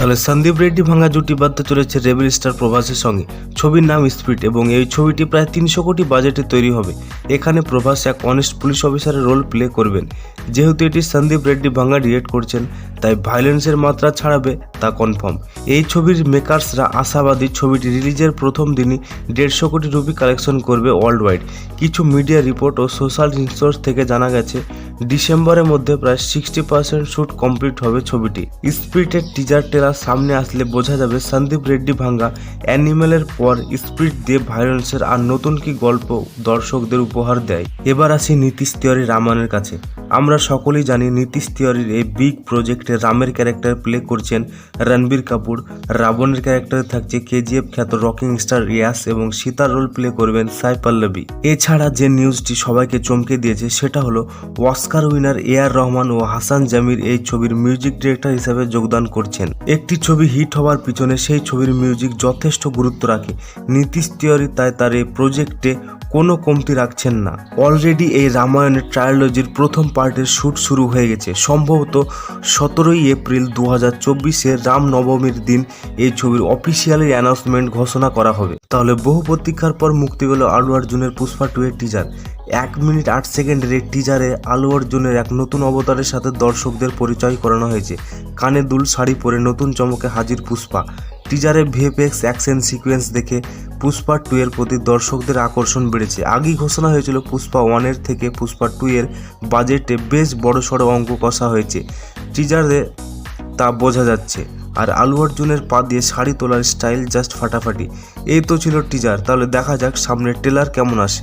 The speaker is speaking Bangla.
তাহলে সন্দীপ রেড্ডি ভাঙা জুটি বাঁধতে চলেছে রেবেল স্টার প্রভাসের সঙ্গে। ছবির নাম স্পিড এবং এই ছবিটি প্রায় 300 কোটি বাজেটে তৈরি হবে। এখানে প্রভাস এক অনেস্ট পুলিশ অফিসারের রোল প্লে করবেন। যেহেতু এটি সন্দীপ রেড্ডি ভাঙা ডিরেক্ট করছেন, তাই ভায়োলেন্সের মাত্রা ছাড়াবে তা কনফার্ম। এই ছবির মেকার্সরা আশাবাদী ছবিটি রিলিজের প্রথম দিনই 150 কোটি রুপি কালেকশন করবে ওয়ার্ল্ড ওয়াইড। কিছু মিডিয়া রিপোর্ট ও সোশ্যাল সোর্স থেকে জানা গেছে ডিসেম্বরের মধ্যে প্রায় 60% শ্যুট কমপ্লিট হবে ছবিটি। স্পিরিটের টিজার ট্রেলার সামনে আসলে বোঝা যাবে সন্দীপ রেড্ডি ভাঙা অ্যানিমেলের পর স্পিরিট দিয়ে ভায়োলেন্সের আর নতুন কি গল্প দর্শকদের উপহার দেয়। এবার আসি নীতিশ তিওয়ারি রামায়ণের কাছে। আমরা সকলেই জানি নীতিশ তিওয়ারির এই বিগ প্রজেক্টে রামের ক্যারেক্টার প্লে করছেন রণবীর কাপুর, রাবণের ক্যারেক্টারে থাকছে কেজিএফ খ্যাত রকিং স্টার ইয়াস এবং সীতার রোল প্লে করবেন সাই পল্লবী। এছাড়া যে নিউজটি সবাইকে চমকে দিয়েছে সেটা হলো অস্কার উইনার এআর রহমান ও হাসান জামির এই ছবির মিউজিক ডিরেক্টর হিসেবে যোগদান করছেন। একটি ছবি হিট হওয়ার পিছনে সেই ছবির মিউজিক যথেষ্ট গুরুত্ব রাখে নীতিশ তিওয়ারি, তাই তার এই প্রজেক্টে কোনো কমতি রাখছেন না। অলরেডি এই রামায়ণের ট্রায়োলজির প্রথম পার্টের শ্যুট শুরু হয়ে গেছে। সম্ভবত 17 এপ্রিল 2024 রাম নবমীর দিন এই ছবির অফিসিয়ালি অ্যানাউন্সমেন্ট ঘোষণা করা হবে। তাহলে বহু প্রতীক্ষার পর মুক্তি পেল আলু অর্জুনের পুষ্পা 2 এর টিজার। 1 মিনিট 8 সেকেন্ডের এই টিজারে আলু অর্জুনের এক নতুন অবতারের সাথে দর্শকদের পরিচয় করানো হয়েছে। কানে দুল শাড়ি পরে নতুন চমকে হাজির পুষ্পা। টিজারে ভিএফএক্স অ্যাকশন সিকোয়েন্স দেখে পুষ্পা 2 এর প্রতি দর্শকদের আকর্ষণ বেড়েছে। আগেই ঘোষণা হয়েছিল পুষ্পা 1 এর থেকে পুষ্পা 2 এর বাজেটে বেশ বড়সড় অঙ্ক কষা হয়েছে। টিজারে তা বোঝা যাচ্ছে। আর আলু অর্জুনের পা দিয়ে শাড়ি তোলার স্টাইল জাস্ট ফাটাফাটি। এই তো ছিল টিজার। তাহলে দেখা যাক সামনের ট্রেলার কেমন আসে।